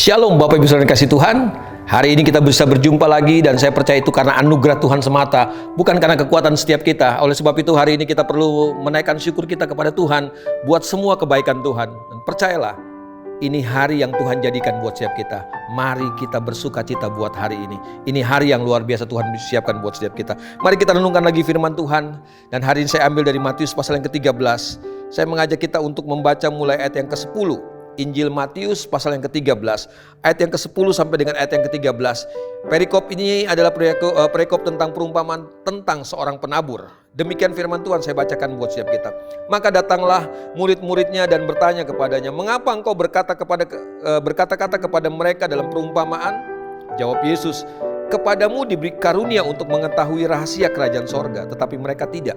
Shalom Bapak Ibu Saudara yang kasih Tuhan. Hari ini kita bisa berjumpa lagi dan saya percaya itu karena anugerah Tuhan semata, bukan karena kekuatan setiap kita. Oleh sebab itu hari ini kita perlu menaikkan syukur kita kepada Tuhan buat semua kebaikan Tuhan. Dan percayalah, ini hari yang Tuhan jadikan buat setiap kita. Mari kita bersuka cita buat hari ini. Ini hari yang luar biasa Tuhan siapkan buat setiap kita. Mari kita renungkan lagi firman Tuhan. Dan hari ini saya ambil dari Matius pasal yang ke-13. Saya mengajak kita untuk membaca mulai ayat yang ke-10. Injil Matius pasal yang ke-13, ayat yang ke-10 sampai dengan ayat yang ke-13. Perikop ini adalah perikop tentang perumpamaan tentang seorang penabur. Demikian firman Tuhan saya bacakan buat setiap kita. Maka datanglah murid-muridnya dan bertanya kepadanya, "Mengapa engkau berkata-kata kepada mereka dalam perumpamaan?" Jawab Yesus, "Kepadamu diberi karunia untuk mengetahui rahasia kerajaan sorga, tetapi mereka tidak.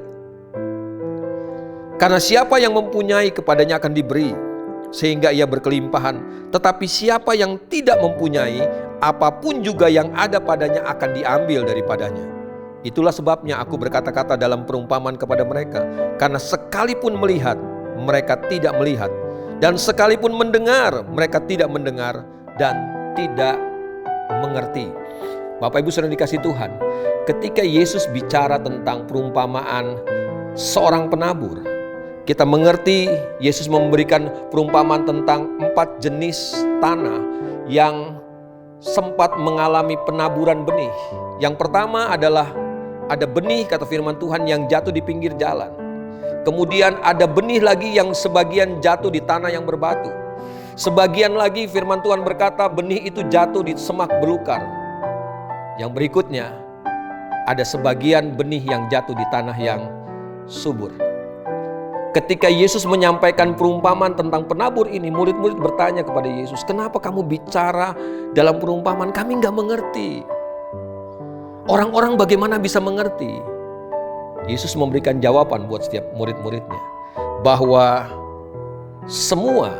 Karena siapa yang mempunyai kepadanya akan diberi, sehingga ia berkelimpahan. Tetapi siapa yang tidak mempunyai, apapun juga yang ada padanya akan diambil daripadanya. Itulah sebabnya aku berkata-kata dalam perumpamaan kepada mereka. Karena sekalipun melihat, mereka tidak melihat. Dan sekalipun mendengar, mereka tidak mendengar dan tidak mengerti." Bapak Ibu Saudara dikasih Tuhan, ketika Yesus bicara tentang perumpamaan seorang penabur, kita mengerti Yesus memberikan perumpamaan tentang 4 jenis tanah yang sempat mengalami penaburan benih. Yang pertama adalah ada benih, kata firman Tuhan, yang jatuh di pinggir jalan. Kemudian ada benih lagi yang sebagian jatuh di tanah yang berbatu. Sebagian lagi firman Tuhan berkata benih itu jatuh di semak belukar. Yang berikutnya ada sebagian benih yang jatuh di tanah yang subur. Ketika Yesus menyampaikan perumpamaan tentang penabur ini, murid-murid bertanya kepada Yesus, "Kenapa kamu bicara dalam perumpamaan? Kami nggak mengerti. Orang-orang bagaimana bisa mengerti?" Yesus memberikan jawaban buat setiap murid-muridnya, bahwa semua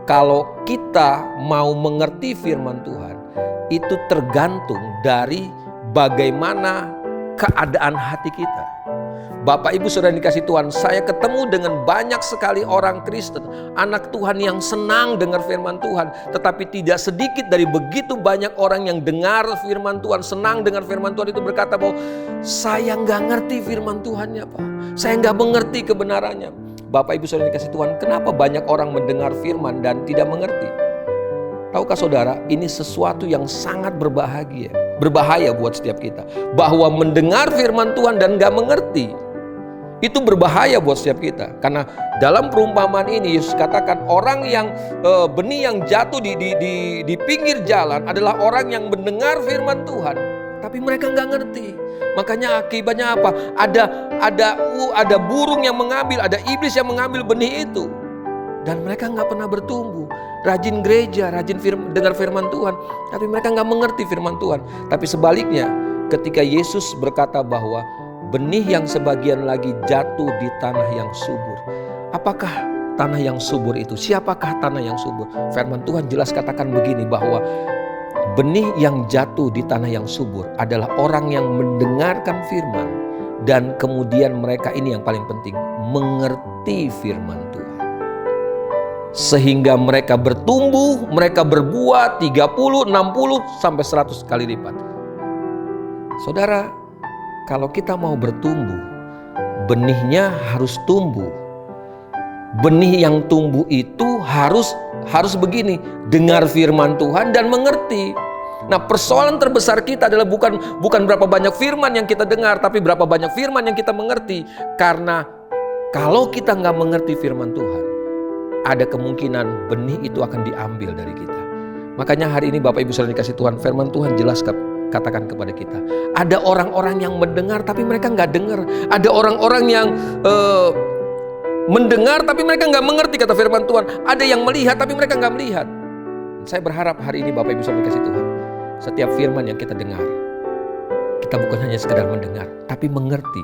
kalau kita mau mengerti firman Tuhan, itu tergantung dari bagaimana keadaan hati kita. Bapak Ibu Saudara dikasih Tuhan, saya ketemu dengan banyak sekali orang Kristen, anak Tuhan yang senang dengar firman Tuhan. Tetapi tidak sedikit dari begitu banyak orang yang dengar firman Tuhan, senang dengar firman Tuhan itu berkata bahwa saya nggak ngerti firman Tuhannya Pak. Saya nggak mengerti kebenarannya. Bapak Ibu Saudara dikasih Tuhan, kenapa banyak orang mendengar firman dan tidak mengerti? Tahukah saudara, ini sesuatu yang sangat berbahaya buat setiap kita. Bahwa mendengar firman Tuhan dan gak mengerti, itu berbahaya buat setiap kita. Karena dalam perumpamaan ini Yesus katakan orang yang benih yang jatuh di pinggir jalan adalah orang yang mendengar firman Tuhan, tapi mereka gak ngerti. Makanya akibatnya apa? Ada burung yang mengambil, ada iblis yang mengambil benih itu. Dan mereka gak pernah bertumbuh. Rajin gereja, rajin dengar firman Tuhan, tapi mereka gak mengerti firman Tuhan. Tapi sebaliknya, ketika Yesus berkata bahwa benih yang sebagian lagi jatuh di tanah yang subur. Apakah tanah yang subur itu? Siapakah tanah yang subur? Firman Tuhan jelas katakan begini, bahwa benih yang jatuh di tanah yang subur adalah orang yang mendengarkan firman. Dan kemudian mereka ini yang paling penting, mengerti firman Tuhan. Sehingga mereka bertumbuh, mereka berbuah 30, 60, sampai 100 kali lipat. Saudara, kalau kita mau bertumbuh, benihnya harus tumbuh. Benih yang tumbuh itu harus begini, dengar firman Tuhan dan mengerti. Nah, persoalan terbesar kita adalah bukan berapa banyak firman yang kita dengar, tapi berapa banyak firman yang kita mengerti. Karena kalau kita nggak mengerti firman Tuhan, ada kemungkinan benih itu akan diambil dari kita. Makanya hari ini Bapak Ibu Saudara dikasih Tuhan, firman Tuhan jelas katakan kepada kita. Ada orang-orang yang mendengar tapi mereka nggak dengar. Ada orang-orang yang mendengar tapi mereka nggak mengerti kata firman Tuhan. Ada yang melihat tapi mereka nggak melihat. Saya berharap hari ini Bapak Ibu Saudara dikasih Tuhan, setiap firman yang kita dengar, kita bukan hanya sekedar mendengar, tapi mengerti.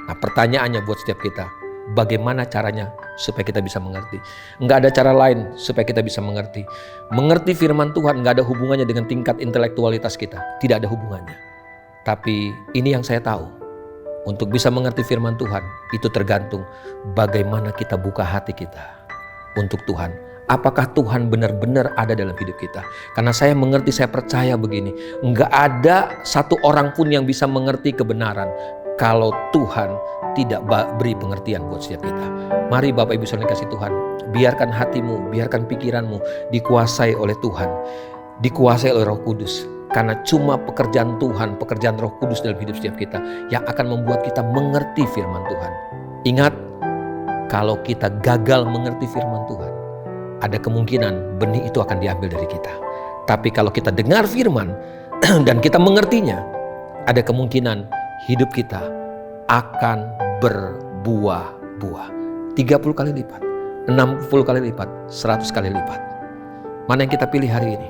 Nah, pertanyaannya buat setiap kita, bagaimana caranya supaya kita bisa mengerti? Nggak ada cara lain supaya kita bisa mengerti. Mengerti firman Tuhan nggak ada hubungannya dengan tingkat intelektualitas kita. Tidak ada hubungannya. Tapi ini yang saya tahu. Untuk bisa mengerti firman Tuhan, itu tergantung bagaimana kita buka hati kita untuk Tuhan. apakah Tuhan benar-benar ada dalam hidup kita. Karena saya mengerti, saya percaya begini, enggak ada satu orang pun yang bisa mengerti kebenaran kalau Tuhan tidak beri pengertian buat setiap kita. Mari Bapak Ibu Saudara kasih Tuhan, biarkan hatimu, biarkan pikiranmu dikuasai oleh Tuhan, dikuasai oleh Roh Kudus. Karena cuma pekerjaan Tuhan, pekerjaan Roh Kudus dalam hidup setiap kita yang akan membuat kita mengerti firman Tuhan. Ingat, kalau kita gagal mengerti firman Tuhan, ada kemungkinan benih itu akan diambil dari kita. Tapi kalau kita dengar firman dan kita mengertinya, ada kemungkinan hidup kita akan berbuah-buah. 30 kali lipat, 60 kali lipat, 100 kali lipat. Mana yang kita pilih hari ini?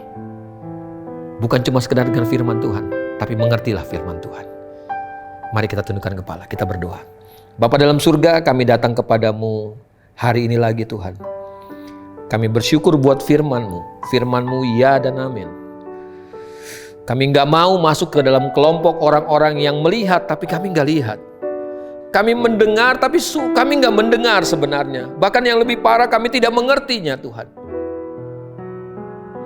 Bukan cuma sekedar dengan firman Tuhan, tapi mengertilah firman Tuhan. Mari kita tundukkan kepala, kita berdoa. Bapa dalam surga, kami datang kepadamu hari ini lagi Tuhan. Kami bersyukur buat firman-Mu. Firman-Mu ya dan amin. Kami gak mau masuk ke dalam kelompok orang-orang yang melihat, tapi kami gak lihat. Kami mendengar, tapi kami gak mendengar sebenarnya. Bahkan yang lebih parah, kami tidak mengertinya Tuhan.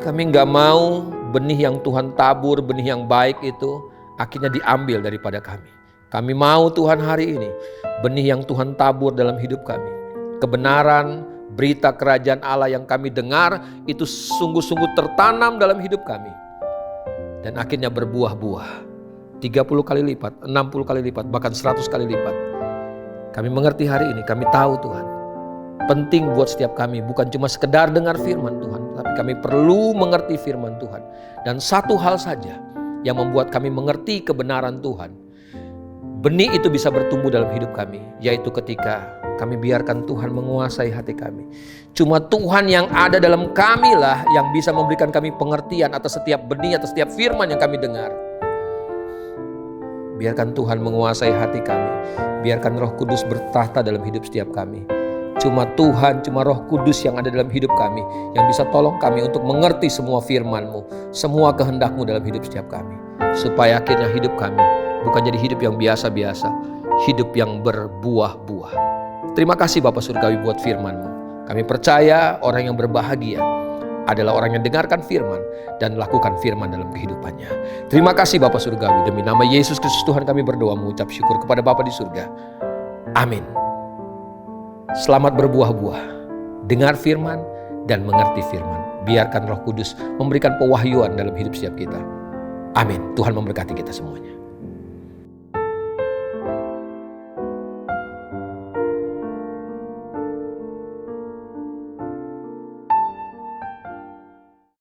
Kami gak mau benih yang Tuhan tabur, benih yang baik itu akhirnya diambil daripada kami. Kami mau Tuhan hari ini, benih yang Tuhan tabur dalam hidup kami. Kebenaran, berita kerajaan Allah yang kami dengar itu sungguh-sungguh tertanam dalam hidup kami. Dan akhirnya berbuah-buah. 30 kali lipat, 60 kali lipat, bahkan 100 kali lipat. Kami mengerti hari ini, kami tahu Tuhan. Penting buat setiap kami, bukan cuma sekedar dengar firman Tuhan, tapi kami perlu mengerti firman Tuhan. Dan satu hal saja yang membuat kami mengerti kebenaran Tuhan, benih itu bisa bertumbuh dalam hidup kami, yaitu ketika kami biarkan Tuhan menguasai hati kami. Cuma Tuhan yang ada dalam kami lah yang bisa memberikan kami pengertian atas setiap benih, atas setiap firman yang kami dengar. Biarkan Tuhan menguasai hati kami. Biarkan Roh Kudus bertahta dalam hidup setiap kami. Cuma Tuhan, cuma Roh Kudus yang ada dalam hidup kami, yang bisa tolong kami untuk mengerti semua firman-Mu, semua kehendak-Mu dalam hidup setiap kami. Supaya akhirnya hidup kami bukan jadi hidup yang biasa-biasa, hidup yang berbuah-buah. Terima kasih Bapa Surgawi buat firman-Mu. Kami percaya orang yang berbahagia adalah orang yang dengarkan firman dan lakukan firman dalam kehidupannya. Terima kasih Bapa Surgawi, demi nama Yesus Kristus Tuhan kami berdoa mengucap syukur kepada Bapa di surga. Amin. Selamat berbuah-buah, dengar firman dan mengerti firman. Biarkan Roh Kudus memberikan pewahyuan dalam hidup setiap kita. Amin. Tuhan memberkati kita semuanya.